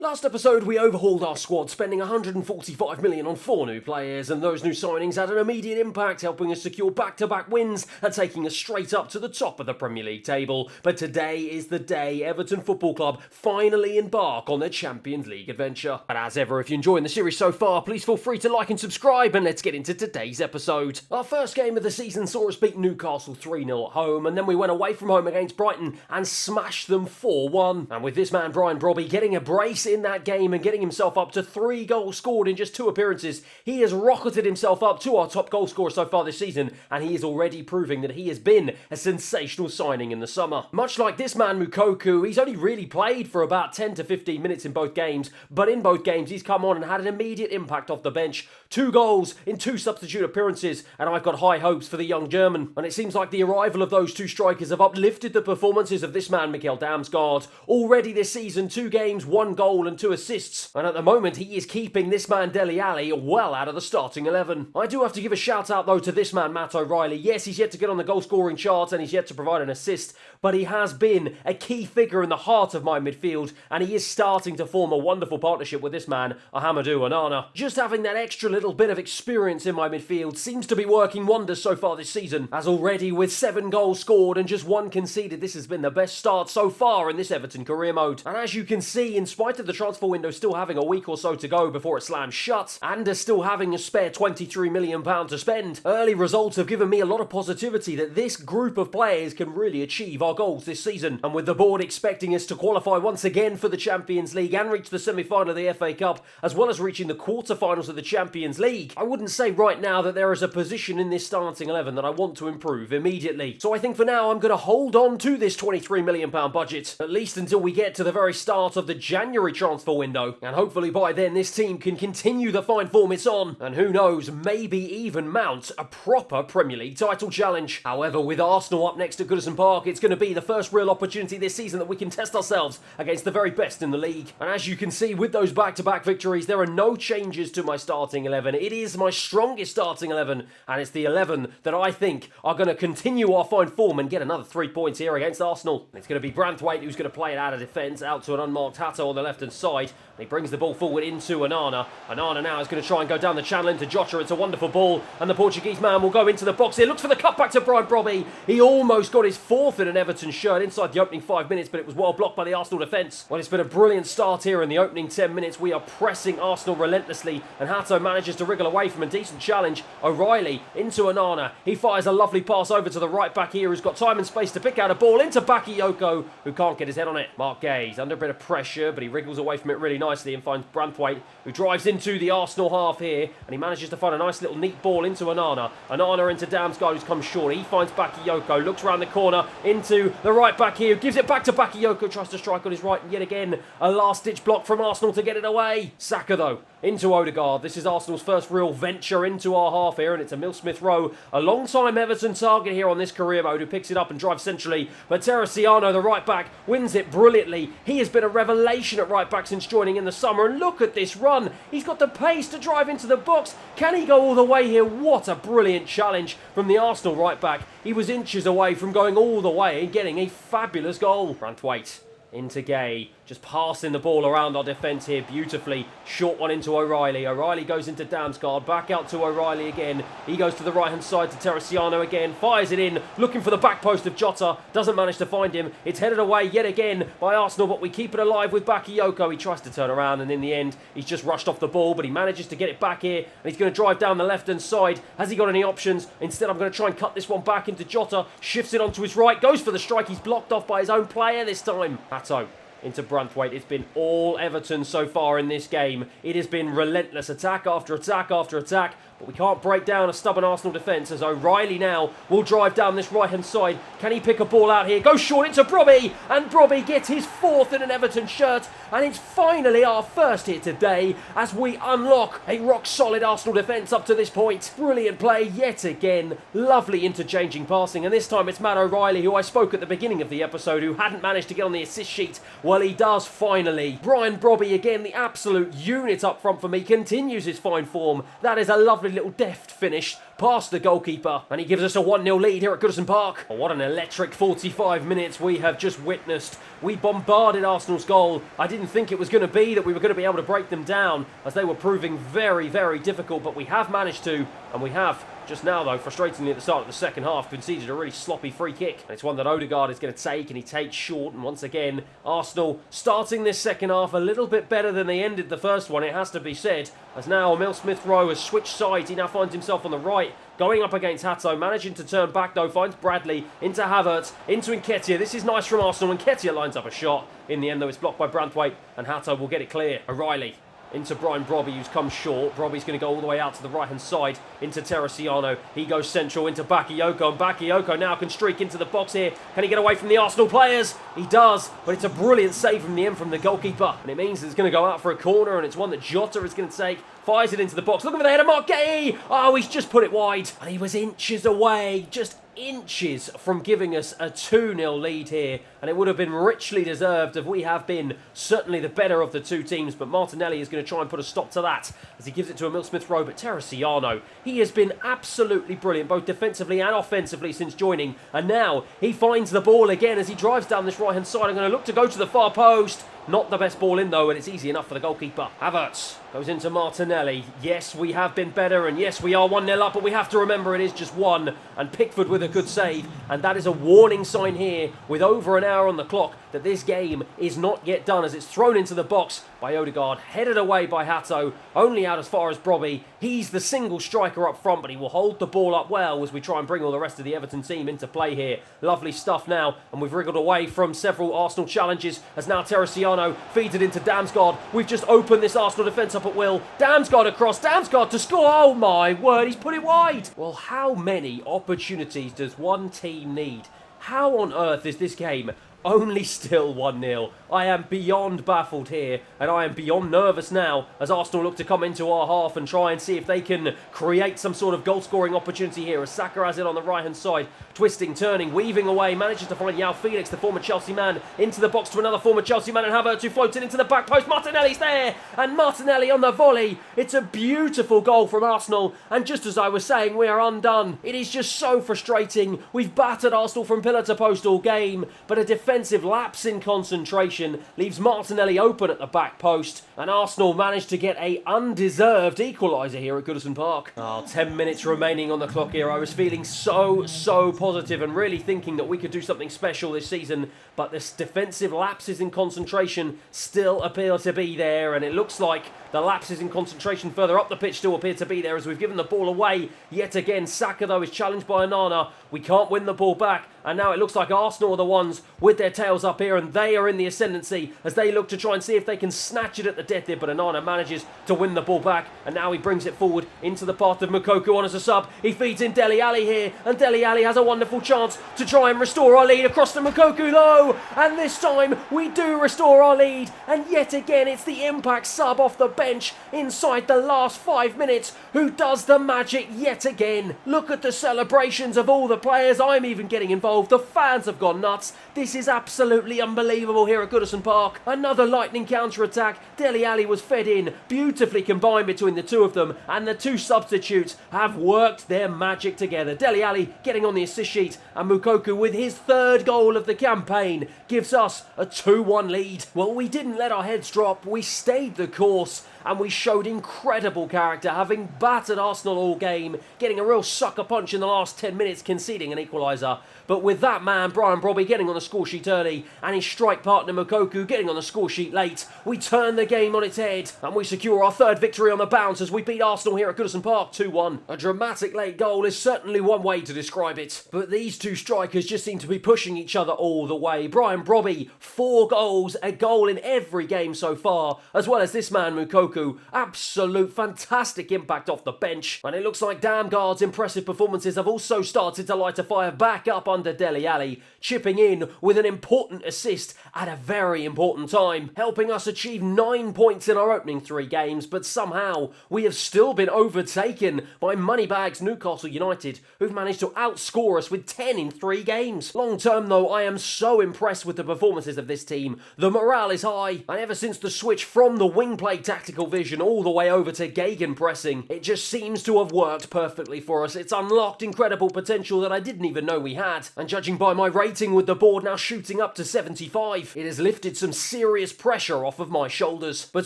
Last episode, we overhauled our squad, spending 145 million on 4 new players, and those new signings had an immediate impact, helping us secure back-to-back wins and taking us straight up to the top of the Premier League table. But today is the day Everton Football Club finally embark on their Champions League adventure. And as ever, if you're enjoying the series so far, please feel free to like and subscribe, and let's get into today's episode. Our first game of the season saw us beat Newcastle 3-0 at home, and then we went away from home against Brighton and smashed them 4-1. And with this man, Brian Brobby, getting a brace in that game and getting himself up to 3 goals scored in just 2 appearances, he has rocketed himself up to our top goal scorer so far this season, and he is already proving that he has been a sensational signing in the summer. Much like this man Moukoko, he's only really played for about 10 to 15 minutes in both games, but in both games he's come on and had an immediate impact off the bench. 2 goals in 2 substitute appearances, and I've got high hopes for the young German. And it seems like the arrival of those 2 strikers have uplifted the performances of this man Mikkel Damsgaard. Already this season, 2 games, 1 goal and 2 assists, and at the moment he is keeping this man Dele Alli well out of the starting 11. I do have to give a shout out though to this man Matt O'Reilly. Yes, he's yet to get on the goal scoring chart and he's yet to provide an assist, but he has been a key figure in the heart of my midfield, and he is starting to form a wonderful partnership with this man Ahamadou Onana. Just having that extra little bit of experience in my midfield seems to be working wonders so far this season, as already with 7 goals scored and just 1 conceded, this has been the best start so far in this Everton career mode. And as you can see, in spite of the transfer window still having a week or so to go before it slams shut, and are still having a spare £23 million to spend, early results have given me a lot of positivity that this group of players can really achieve our goals this season. And with the board expecting us to qualify once again for the Champions League and reach the semi-final of the FA Cup, as well as reaching the quarter-finals of the Champions League, I wouldn't say right now that there is a position in this starting 11 that I want to improve immediately. So I think for now I'm going to hold on to this £23 million budget, at least until we get to the very start of the January transfer window, and hopefully by then this team can continue the fine form it's on, and who knows, maybe even mount a proper Premier League title challenge. However, with Arsenal up next at Goodison Park, it's going to be the first real opportunity this season that we can test ourselves against the very best in the league. And as you can see, with those back-to-back victories, there are no changes to my starting 11. It is my strongest starting 11, and it's the 11 that I think are going to continue our fine form and get another 3 points here against Arsenal. And it's going to be Branthwaite who's going to play it out of defence, out to an unmarked Hatter on the left-hand side. He brings the ball forward into Onana. Onana now is going to try and go down the channel into Jota. It's a wonderful ball, and the Portuguese man will go into the box here. Looks for the cutback to Brian Brobby. He almost got his 4th in an Everton shirt inside the opening 5 minutes, but it was well blocked by the Arsenal defence. Well, it's been a brilliant start here in the opening 10 minutes. We are pressing Arsenal relentlessly, and Hato manages to wriggle away from a decent challenge. O'Reilly into Onana. He fires a lovely pass over to the right back here, who's got time and space to pick out a ball into Bakayoko, who can't get his head on it. Mark Gay's under a bit of pressure, but he wriggles away from it really nicely and finds Branthwaite, who drives into the Arsenal half here, and he manages to find a nice little neat ball into Onana. Onana into Damsgaard, who's come short. He finds Bakayoko, looks around the corner into the right back here, gives it back to Bakayoko, tries to strike on his right, and yet again a last-ditch block from Arsenal to get it away. Saka though, into Odegaard. This is Arsenal's first real venture into our half here, and it's Emil Smith-Rowe, a long-time Everton target here on this career mode, who picks it up and drives centrally, but Teresiano, the right back, wins it brilliantly. He has been a revelation at right back since joining in the summer, and look at this run. He's got the pace to drive into the box. Can he go all the way here? What a brilliant challenge from the Arsenal right back. He was inches away from going all the way and getting a fabulous goal. Branthwaite into Gay, just passing the ball around our defence here beautifully. Short one into O'Reilly. O'Reilly goes into Damsgaard, back out to O'Reilly again. He goes to the right hand side to Teresiano again, fires it in, looking for the back post of Jota, doesn't manage to find him. It's headed away yet again by Arsenal, but we keep it alive with Bakayoko. He tries to turn around, and in the end he's just rushed off the ball, but he manages to get it back here, and he's going to drive down the left hand side. Has he got any options? Instead, I'm going to try and cut this one back into Jota, shifts it onto his right, goes for the strike. He's blocked off by his own player this time. Hato into Branthwaite. It's been all Everton so far in this game. It has been relentless attack after attack after attack, but we can't break down a stubborn Arsenal defence, as O'Reilly now will drive down this right-hand side. Can he pick a ball out here? Goes short into Brobby, and Brobby gets his 4th in an Everton shirt, and it's finally our first here today as we unlock a rock-solid Arsenal defence up to this point. Brilliant play yet again, lovely interchanging passing, and this time it's Matt O'Reilly, who I spoke at the beginning of the episode, who hadn't managed to get on the assist sheet Well, he does finally. Brian Brobby, again, the absolute unit up front for me, continues his fine form. That is a lovely little deft finish past the goalkeeper, and he gives us a 1-0 lead here at Goodison Park. Oh, what an electric 45 minutes we have just witnessed. We bombarded Arsenal's goal. I didn't think it was going to be that we were going to be able to break them down, as they were proving very, very difficult, but we have managed to, and we have just now, though, frustratingly at the start of the second half, conceded a really sloppy free kick. And it's one that Odegaard is going to take, and he takes short. And once again, Arsenal starting this second half a little bit better than they ended the first one, it has to be said. As now Emile Smith-Rowe has switched sides. He now finds himself on the right, going up against Hato, managing to turn back, though, finds Bradley into Havertz, into Nketiah. This is nice from Arsenal. Nketiah lines up a shot. In the end, though, it's blocked by Branthwaite, and Hato will get it clear. O'Reilly into Brian Brobby, who's come short. Brobby's going to go all the way out to the right-hand side into Teresiano. He goes central into Bakayoko, and Bakayoko now can streak into the box here. Can he get away from the Arsenal players? He does, but it's a brilliant save from the end from the goalkeeper. And it means it's going to go out for a corner, and it's one that Jota is going to take. Fires it into the box. Looking for the header, Mark Gay! Oh, he's just put it wide. And he was inches away, just inches from giving us a 2-0 lead here, and it would have been richly deserved if we have been certainly the better of the two teams, but Martinelli is going to try and put a stop to that as he gives it to Emile Smith-Rowe. But Teresiano, he has been absolutely brilliant both defensively and offensively since joining, and now he finds the ball again as he drives down this right hand side. I'm going to look to go to the far post. Not the best ball in, though, and it's easy enough for the goalkeeper. Havertz goes into Martinelli. Yes, we have been better, and yes, we are 1-0 up, but we have to remember it is just one. And Pickford with a good save, and that is a warning sign here with over an hour on the clock that this game is not yet done as it's thrown into the box by Odegaard, headed away by Hato, only out as far as Brobby. He's the single striker up front, but he will hold the ball up well as we try and bring all the rest of the Everton team into play here. Lovely stuff now, and we've wriggled away from several Arsenal challenges as now Teresiano feeds it into Damsgaard. We've just opened this Arsenal defence up at will. Damsgaard across, Damsgaard to score. Oh my word, he's put it wide. Well, how many opportunities does one team need? How on earth is this game only still 1-0? I am beyond baffled here, and I am beyond nervous now as Arsenal look to come into our half and try and see if they can create some sort of goal-scoring opportunity here as Saka has it on the right-hand side, twisting, turning, weaving away, manages to find João Felix, the former Chelsea man, into the box to another former Chelsea man, and Havertz who floats it into the back post. Martinelli's there, and Martinelli on the volley. It's a beautiful goal from Arsenal, and just as I was saying, we are undone. It is just so frustrating. We've battered Arsenal from pillar to post all game, but a defensive lapse in concentration leaves Martinelli open at the back post, and Arsenal managed to get a undeserved equaliser here at Goodison Park. 10 minutes remaining on the clock here. I was feeling so positive and really thinking that we could do something special this season, but this defensive lapses in concentration still appear to be there, and it looks like the lapses in concentration further up the pitch still appear to be there as we've given the ball away yet again. Saka, though, is challenged by Onana. We can't win the ball back, and now it looks like Arsenal are the ones with their tails up here, and they are in the ascendancy as they look to try and see if they can snatch it at the death here, but Onana manages to win the ball back, and now he brings it forward into the path of Moukoko on as a sub. He feeds in Dele Alli here, and Dele Alli has a wonderful chance to try and restore our lead across to Moukoko, though, and this time we do restore our lead, and yet again it's the Impact sub off the bench inside the last 5 minutes who does the magic yet again. Look at the celebrations of all the players. I'm even getting involved. The fans have gone nuts. This is absolutely unbelievable here at Goodison Park. Another lightning counter-attack. Dele Alli was fed in, beautifully combined between the two of them, and the two substitutes have worked their magic together. Dele Alli getting on the assist sheet, and Moukoko with his third goal of the campaign gives us a 2-1 lead. Well, we didn't let our heads drop. We stayed the course, and we showed incredible character, having battered Arsenal all game, getting a real sucker punch in the last 10 minutes, conceding an equaliser. But with that man, Brian Brobby, getting on the score sheet early, and his strike partner, Moukoko, getting on the score sheet late, we turn the game on its head, and we secure our third victory on the bounce as we beat Arsenal here at Goodison Park 2-1. A dramatic late goal is certainly one way to describe it, but these two strikers just seem to be pushing each other all the way. Brian Brobby, 4 goals, a goal in every game so far, as well as this man, Moukoko, absolute fantastic impact off the bench, and it looks like Damsgaard's impressive performances have also started to light a fire back up under after Dele Alli, chipping in with an important assist at a very important time, helping us achieve 9 points in our opening 3 games, but somehow we have still been overtaken by moneybags Newcastle United, who've managed to outscore us with 10 in 3 games. Long term though, I am so impressed with the performances of this team. The morale is high, and ever since the switch from the wing play tactical vision all the way over to gegenpressing, it just seems to have worked perfectly for us. It's unlocked incredible potential that I didn't even know we had, and judging by my rating with the board now shooting up to 75, it has lifted some serious pressure off of my shoulders. But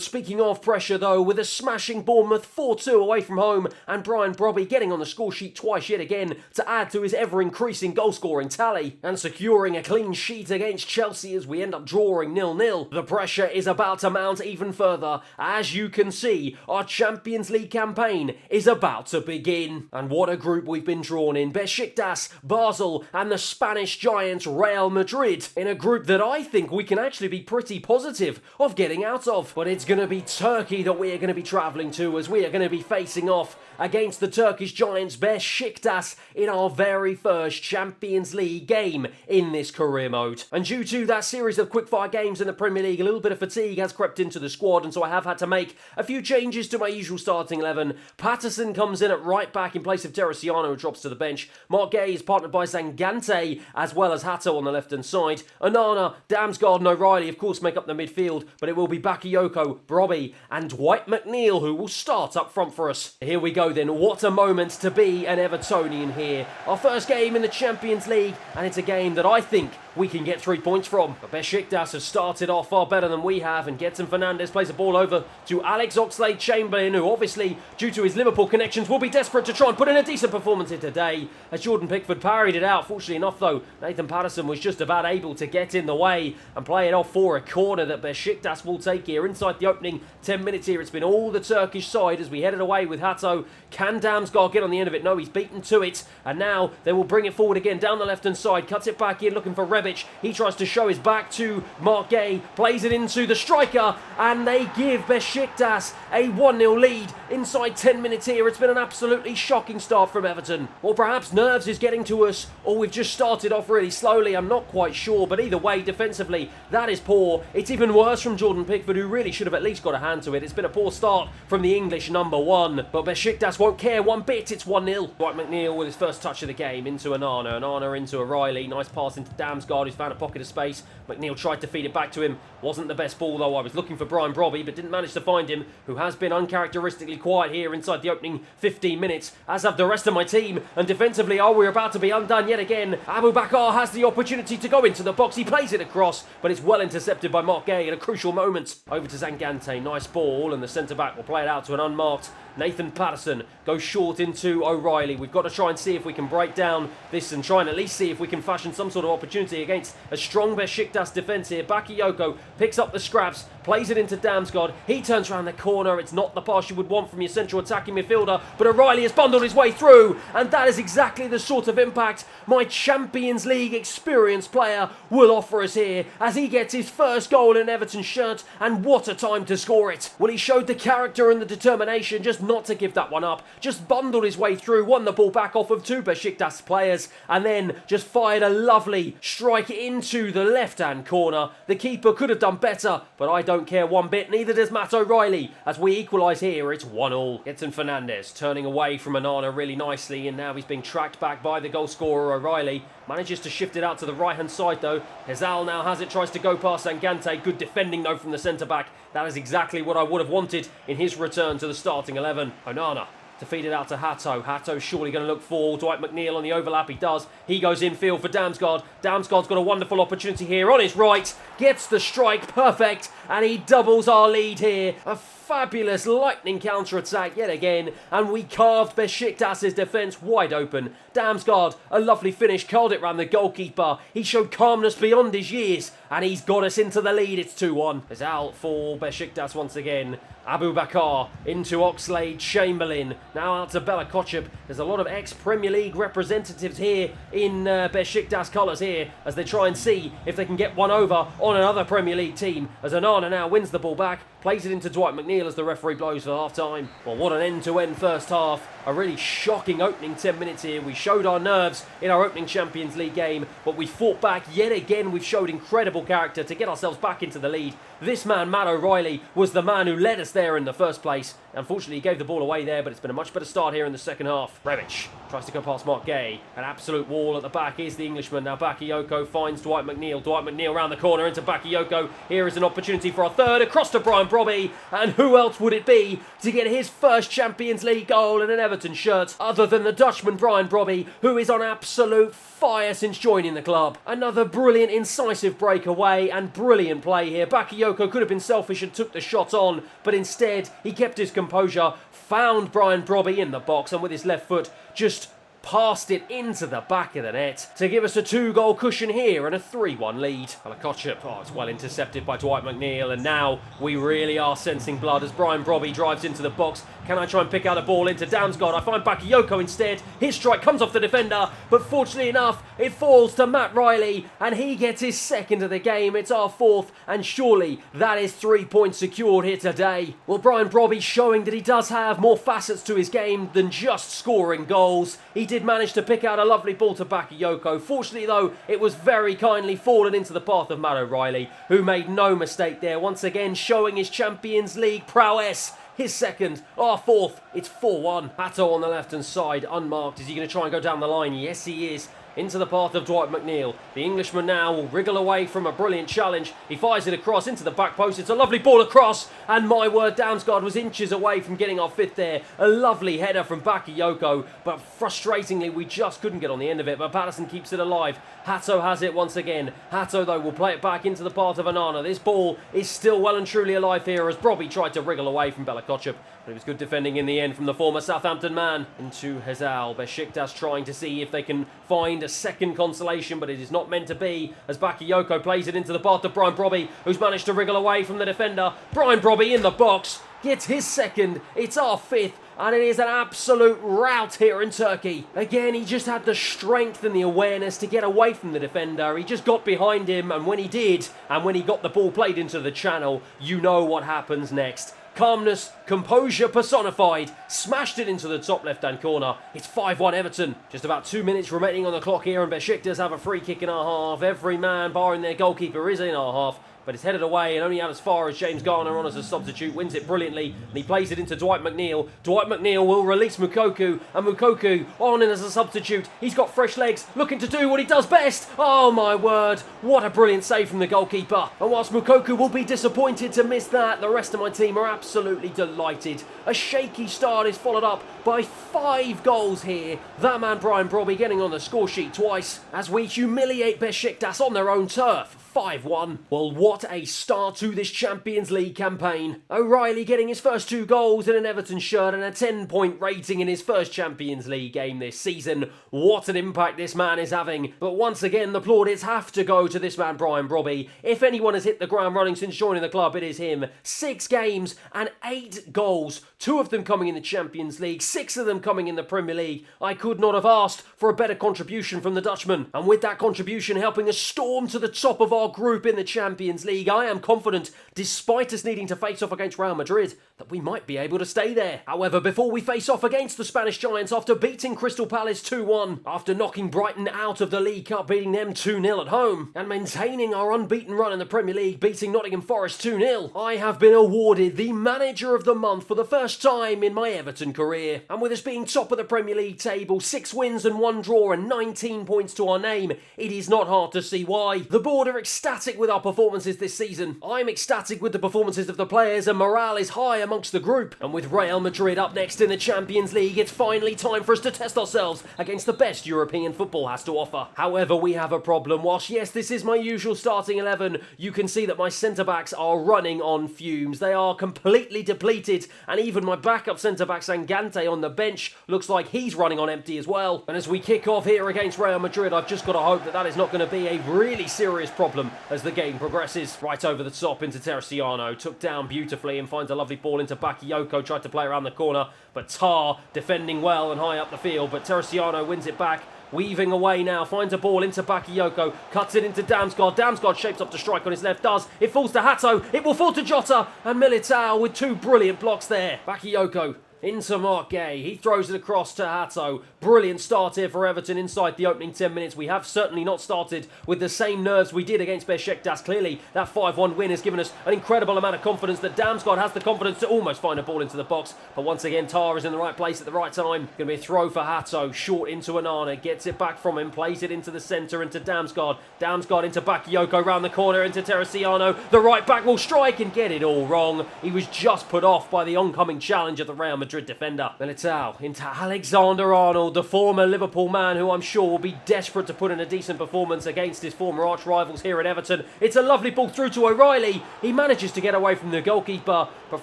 speaking of pressure though, with a smashing Bournemouth 4-2 away from home, and Brian Brobby getting on the score sheet twice yet again to add to his ever-increasing goal-scoring tally, and securing a clean sheet against Chelsea as we end up drawing 0-0, the pressure is about to mount even further. As you can see, our Champions League campaign is about to begin. And what a group we've been drawn in. Besiktas, Basel, and the Spanish giants Real Madrid, in a group that I think we can actually be pretty positive of getting out of. But it's going to be Turkey that we are going to be travelling to, as we are going to be facing off against the Turkish giants Besiktas in our very first Champions League game in this career mode. And due to that series of quickfire games in the Premier League, a little bit of fatigue has crept into the squad, and so I have had to make a few changes to my usual starting 11. Patterson comes in at right back in place of Teresiano, who drops to the bench. Mark Gay is partnered by Zangante, as well as Hato on the left-hand side. Onana, Damsgaard and O'Reilly, of course, make up the midfield, but it will be Bakayoko, Brobby, and Dwight McNeil who will start up front for us. Here we go then. What a moment to be an Evertonian here. Our first game in the Champions League, and it's a game that I think we can get 3 points from. But Besiktas has started off far better than we have, and Gedson Fernandes plays the ball over to Alex Oxlade-Chamberlain, who obviously, due to his Liverpool connections, will be desperate to try and put in a decent performance here today, as Jordan Pickford parried it out. Fortunately enough though, Nathan Patterson was just about able to get in the way and play it off for a corner that Besiktas will take here. Inside the opening 10 minutes here, it's been all the Turkish side as we headed away with Hato. Can Damsgaard get on the end of it? No, he's beaten to it, and now they will bring it forward again down the left-hand side, cuts it back in, looking for Rebic. He tries to show his back to Mark Gay, plays it into the striker, and they give Besiktas a 1-0 lead inside 10 minutes here. It's been an absolutely shocking start from Everton. Or perhaps nerves is getting to us, or we've just started off really slowly, I'm not quite sure, but either way, defensively, that is poor. It's even worse from Jordan Pickford, who really should have at least got a hand to it. It's been a poor start from the English number 1, but Besiktas won't care one bit. It's 1-0. Dwight McNeil with his first touch of the game into Onana. Onana into O'Reilly. Nice pass into Damsgaard, who's found a pocket of space. McNeil tried to feed it back to him. Wasn't the best ball though. I was looking for Brian Brobby, but didn't manage to find him, who has been uncharacteristically quiet here inside the opening 15 minutes, as have the rest of my team. And defensively, we're about to be undone yet again. Abu Bakar has the opportunity to go into the box. He plays it across, but it's well intercepted by Mark Gay at a crucial moment. Over to Zangante. Nice ball, and the centre-back will play it out to an unmarked Nathan Patterson. Goes short into O'Reilly. We've got to try and see if we can break down this and try and at least see if we can fashion some sort of opportunity against a strong Besiktas defence here. Bakayoko picks up the scraps, plays it into Damsgaard. He turns around the corner. It's not the pass you would want from your central attacking midfielder, but O'Reilly has bundled his way through, and that is exactly the sort of impact my Champions League experienced player will offer us here, as he gets his first goal in Everton's shirt, and what a time to score it. Well, he showed the character and the determination just not to give that one up, just bundled his way through, won the ball back off of 2 Besiktas players, and then just fired a lovely strike into the left-hand corner. The keeper could have done better, but I don't care one bit, neither does Matt O'Reilly, as we equalise here. It's 1-1. Gedson Fernandes turning away from Onana really nicely, and now he's being tracked back by the goal scorer O'Reilly. Manages to shift it out to the right-hand side though. Hazal now has it, tries to go past Zangante. Good defending though from the centre-back. That is exactly what I would have wanted in his return to the starting 11. Onana to feed it out to Hato. Hato's surely going to look for Dwight McNeil on the overlap. He does. He goes infield for Damsgaard. Damsgaard's got a wonderful opportunity here on his right. Gets the strike. Perfect. And he doubles our lead here. A fabulous lightning counter-attack yet again. And we carved Besiktas' defence wide open. Damsgaard, a lovely finish. Curled it round the goalkeeper. He showed calmness beyond his years. And he's got us into the lead. It's 2-1. It's out for Besiktas once again. Abu Bakar into Oxlade-Chamberlain. Now out to Bella Kotchap. There's a lot of ex-Premier League representatives here in Besiktas colours here as they try and see if they can get one over on another Premier League team. As Onana now wins the ball back. plays it into Dwight McNeil as the referee blows for half-time. Well, what an end-to-end first half. A really shocking opening 10 minutes here. We showed our nerves in our opening Champions League game, but we fought back yet again. We've showed incredible character to get ourselves back into the lead. This man, Matt O'Reilly, was the man who led us there in the first place. Unfortunately, he gave the ball away there, but it's been a much better start here in the second half. Rebic tries to go past Mark Gay. An absolute wall at the back is the Englishman. Now Bakayoko finds Dwight McNeil. Dwight McNeil round the corner into Bakayoko. Here is an opportunity for a third across to Brian Brobby. And who else would it be to get his first Champions League goal in an Everton shirt other than the Dutchman Brian Brobby, who is on absolute fire since joining the club. Another brilliant, incisive breakaway and brilliant play here. Bakayoko could have been selfish and took the shot on, but instead he kept his composure, found Brian Brobby in the box, and with his left foot just passed it into the back of the net to give us a 2-goal cushion here and a 3-1 lead. Belakotchip, it's well intercepted by Dwight McNeil, and now we really are sensing blood as Brian Brobby drives into the box. Can I try and pick out a ball into Damsgaard? I find Bakayoko instead. His strike comes off the defender, but fortunately enough, it falls to Matt Riley, and he gets his second of the game. It's our fourth, and surely that is 3 points secured here today. Well, Brian Brobby showing that he does have more facets to his game than just scoring goals. He did manage to pick out a lovely ball to Bakayoko. Fortunately, though, it was very kindly fallen into the path of Matt O'Reilly, who made no mistake there, once again showing his Champions League prowess. His second, our fourth, it's 4-1. Hato on the left-hand side, unmarked. Is he going to try and go down the line? Yes, he is. Into the path of Dwight McNeil. The Englishman now will wriggle away from a brilliant challenge. He fires it across into the back post. It's a lovely ball across. And my word, Damsgaard was inches away from getting our fifth there. A lovely header from Bakayoko. But frustratingly, we just couldn't get on the end of it. But Patterson keeps it alive. Hato has it once again. Hato, though, will play it back into the path of Anana. This ball is still well and truly alive here as Brobby tried to wriggle away from Belakotchip. But it was good defending in the end from the former Southampton man. Into Hazal. Besiktas trying to see if they can find a second consolation, but it is not meant to be as Bakayoko plays it into the path of Brian Brobby, who's managed to wriggle away from the defender. Brian Brobby in the box gets his second. It's our fifth. And it is an absolute rout here in Turkey. Again, he just had the strength and the awareness to get away from the defender. He just got behind him, and when he did, and when he got the ball played into the channel, you know what happens next. Calmness, composure personified, smashed it into the top left-hand corner. It's 5-1 Everton. Just about 2 minutes remaining on the clock here, and Besiktas have a free kick in our half. Every man, barring their goalkeeper, is in our half. But it's headed away and only out as far as James Garner on as a substitute. Wins it brilliantly, and he plays it into Dwight McNeil. Dwight McNeil will release Mukoku, and Mukoku on in as a substitute. He's got fresh legs, looking to do what he does best. Oh my word, what a brilliant save from the goalkeeper. And whilst Mukoku will be disappointed to miss that, the rest of my team are absolutely delighted. A shaky start is followed up by 5 goals here. That man Brian Brobby getting on the score sheet twice as we humiliate Besiktas on their own turf. 5-1. Well, what a start to this Champions League campaign. O'Reilly getting his first 2 goals in an Everton shirt and a 10-point rating in his first Champions League game this season. What an impact this man is having. But once again, the plaudits have to go to this man, Brian Brobby. If anyone has hit the ground running since joining the club, it is him. 6 games and 8 goals. 2 of them coming in the Champions League, 6 of them coming in the Premier League. I could not have asked for a better contribution from the Dutchman. And with that contribution helping us storm to the top of our group in the Champions League, I am confident, despite us needing to face off against Real Madrid, that we might be able to stay there. However, before we face off against the Spanish Giants after beating Crystal Palace 2-1, after knocking Brighton out of the League Cup, beating them 2-0 at home, and maintaining our unbeaten run in the Premier League, beating Nottingham Forest 2-0, I have been awarded the Manager of the Month for the first time in my Everton career. And with us being top of the Premier League table, 6 wins and 1 draw and 19 points to our name, it is not hard to see why. The board are ecstatic with our performances this season. I'm ecstatic with the performances of the players, and morale is high amongst the group. And with Real Madrid up next in the Champions League, it's finally time for us to test ourselves against the best European football has to offer. However, we have a problem. Whilst yes, this is my usual starting 11, you can see that my centre-backs are running on fumes. They are completely depleted, and even my backup centre-back Sangante on the bench looks like he's running on empty as well. And as we kick off here against Real Madrid, I've just got to hope that that is not going to be a really serious problem as the game progresses. Right over the top into Teresiano, took down beautifully and finds a lovely ball into Bakayoko, tried to play around the corner, but Tar defending well and high up the field, but Teresiano wins it back weaving away now, finds a ball into Bakayoko, cuts it into Damsgaard. Damsgaard shapes up to strike on his left, does. It falls to Hato, it will fall to Jota, and Militao with 2 brilliant blocks there. Bakayoko into Mark Gay. He throws it across to Hato. Brilliant start here for Everton inside the opening 10 minutes. We have certainly not started with the same nerves we did against Besiktas. Clearly, that 5-1 win has given us an incredible amount of confidence that Damsgaard has the confidence to almost find a ball into the box. But once again, Tar is in the right place at the right time. Going to be a throw for Hato. Short into Anana. Gets it back from him. Plays it into the centre, into Damsgaard. Damsgaard into Bakayoko, round the corner, into Teresiano. The right back will strike and get it all wrong. He was just put off by the oncoming challenge of the Real Madrid defender. Militao into Alexander-Arnold, the former Liverpool man who I'm sure will be desperate to put in a decent performance against his former arch-rivals here at Everton. It's a lovely ball through to O'Reilly. He manages to get away from the goalkeeper, but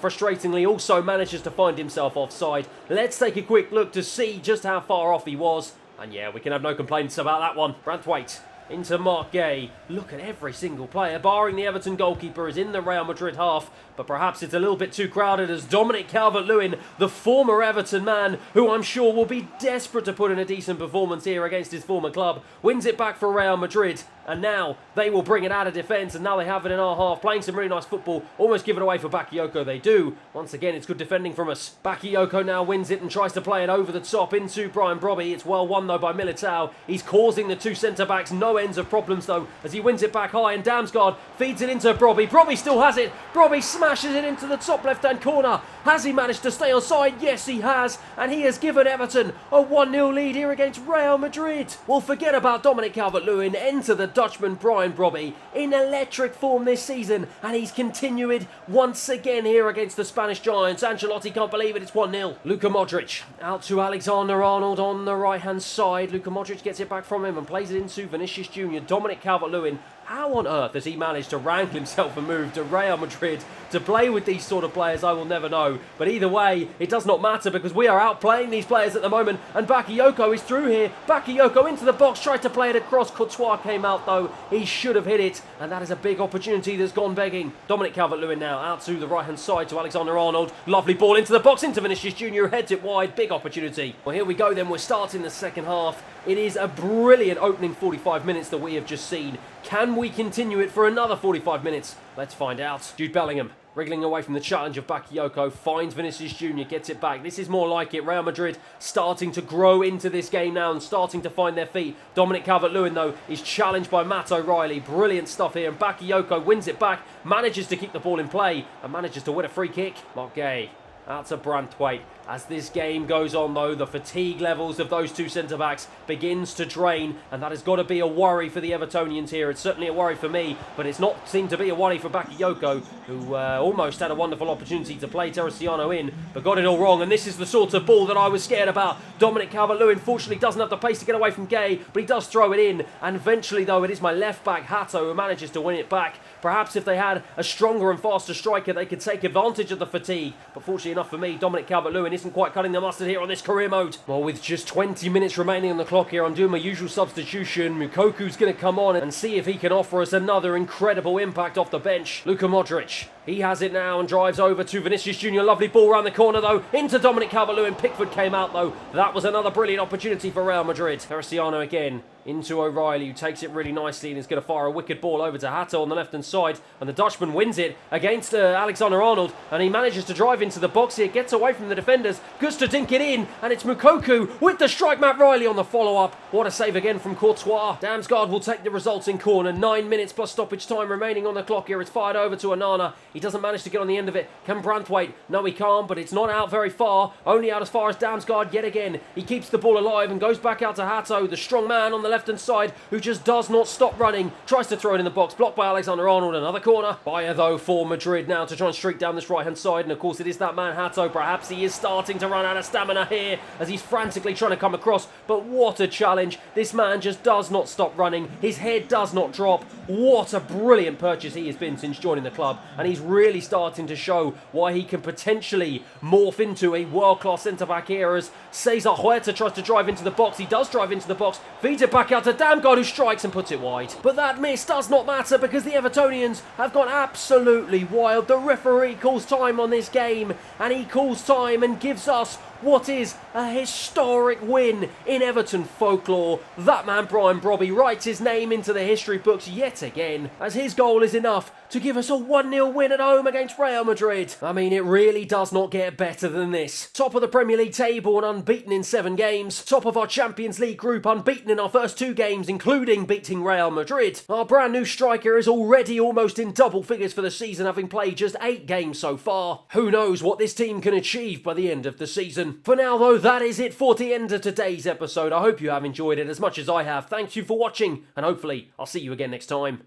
frustratingly also manages to find himself offside. Let's take a quick look to see just how far off he was. And yeah, we can have no complaints about that one. Branthwaite into Mark Gay. Look at every single player, barring the Everton goalkeeper, is in the Real Madrid half. But perhaps it's a little bit too crowded as Dominic Calvert-Lewin, the former Everton man, who I'm sure will be desperate to put in a decent performance here against his former club, wins it back for Real Madrid. And now they will bring it out of defence, and now they have it in our half, playing some really nice football, almost give it away for Bakayoko. They do. Once again, it's good defending from us. Bakayoko now wins it and tries to play it over the top into Brian Brobby. It's well won though by Militao. He's causing the 2 centre-backs no ends of problems though, as he wins it back high, and Damsgaard feeds it into Brobby. Brobby still has it. Brobby smashes it into the top left-hand corner. Has he managed to stay on side? Yes, he has. And he has given Everton a 1-0 lead here against Real Madrid. We'll forget about Dominic Calvert-Lewin. Enter the Dutchman Brian Brobby in electric form this season. And he's continued once again here against the Spanish Giants. Ancelotti can't believe it. It's 1-0. Luka Modric out to Alexander-Arnold on the right-hand side. Luka Modric gets it back from him and plays it into Vinicius Jr. Dominic Calvert-Lewin. How on earth has he managed to wrangle himself and move to Real Madrid to play with these sort of players? I will never know. But either way, it does not matter because we are outplaying these players at the moment. And Bakayoko is through here. Bakayoko into the box, tried to play it across. Courtois came out though. He should have hit it. And that is a big opportunity that's gone begging. Dominic Calvert-Lewin now out to the right-hand side to Alexander-Arnold. Lovely ball into the box, into Vinicius Jr. Heads it wide. Big opportunity. Well, here we go then. We're starting the second half. It is a brilliant opening 45 minutes that we have just seen. Can we continue it for another 45 minutes? Let's find out. Jude Bellingham, wriggling away from the challenge of Bakayoko, finds Vinicius Jr., gets it back. This is more like it. Real Madrid starting to grow into this game now and starting to find their feet. Dominic Calvert-Lewin, though, is challenged by Matt O'Reilly. Brilliant stuff here. And Bakayoko wins it back, manages to keep the ball in play, and manages to win a free kick. Mark Gay out to Branthwaite. As this game goes on though, the fatigue levels of those 2 centre-backs begins to drain, and that has got to be a worry for the Evertonians here. It's certainly a worry for me, but it's not seemed to be a worry for Bakayoko, who almost had a wonderful opportunity to play Teresiano in, but got it all wrong. And this is the sort of ball that I was scared about. Dominic Calvert-Lewin fortunately doesn't have the pace to get away from Gay, but he does throw it in, and eventually though it is my left back Hato who manages to win it back. Perhaps if they had a stronger and faster striker, they could take advantage of the fatigue, but fortunately enough for me, Dominic Calvert-Lewin isn't quite cutting the mustard here on this career mode. Well, with just 20 minutes remaining on the clock here, I'm doing my usual substitution. Mukoku's going to come on and see if he can offer us another incredible impact off the bench. Luka Modric, he has it now and drives over to Vinicius Jr. Lovely ball around the corner though, into Dominic Calvert-Lewin. Pickford came out though. That was another brilliant opportunity for Real Madrid. Teresiano again into O'Reilly, who takes it really nicely and is going to fire a wicked ball over to Hato on the left-hand side. And the Dutchman wins it against Alexander-Arnold, and he manages to drive into the box here, gets away from the defenders, goes to dink it in, and it's Mukoku with the strike. Matt Riley on the follow-up. What a save again from Courtois. Damsgaard will take the resulting corner. 9 minutes plus stoppage time remaining on the clock here. It's fired over to Anana. He doesn't manage to get on the end of it. Can Branthwaite? No, he can't, but it's not out very far. Only out as far as Damsgaard yet again. He keeps the ball alive and goes back out to Hato, the strong man on the left-hand side, who just does not stop running. Tries to throw it in the box, blocked by Alexander-Arnold. Another corner. Bayer though for Madrid now to try and streak down this right-hand side, and of course it is that man Hato. Perhaps he is starting to run out of stamina here as he's frantically trying to come across, but what a challenge. This man just does not stop running. His head does not drop. What a brilliant purchase he has been since joining the club, and he's really starting to show why he can potentially morph into a world-class centre-back here as Cesar Huerta tries to drive into the box. He does drive into the box, feeds it back out to Damsgaard, who strikes and puts it wide. But that miss does not matter because the Evertonians have gone absolutely wild. The referee calls time on this game, and he calls time and gives us what is a historic win in Everton folklore. That man Brian Brobby writes his name into the history books yet again, as his goal is enough to give us a 1-0 win at home against Real Madrid. I mean, it really does not get better than this. Top of the Premier League table and unbeaten in 7 games. Top of our Champions League group, unbeaten in our first 2 games, including beating Real Madrid. Our brand new striker is already almost in double figures for the season, having played just 8 games so far. Who knows what this team can achieve by the end of the season. For now though, that is it for the end of today's episode. I hope you have enjoyed it as much as I have. Thank you for watching, and hopefully I'll see you again next time.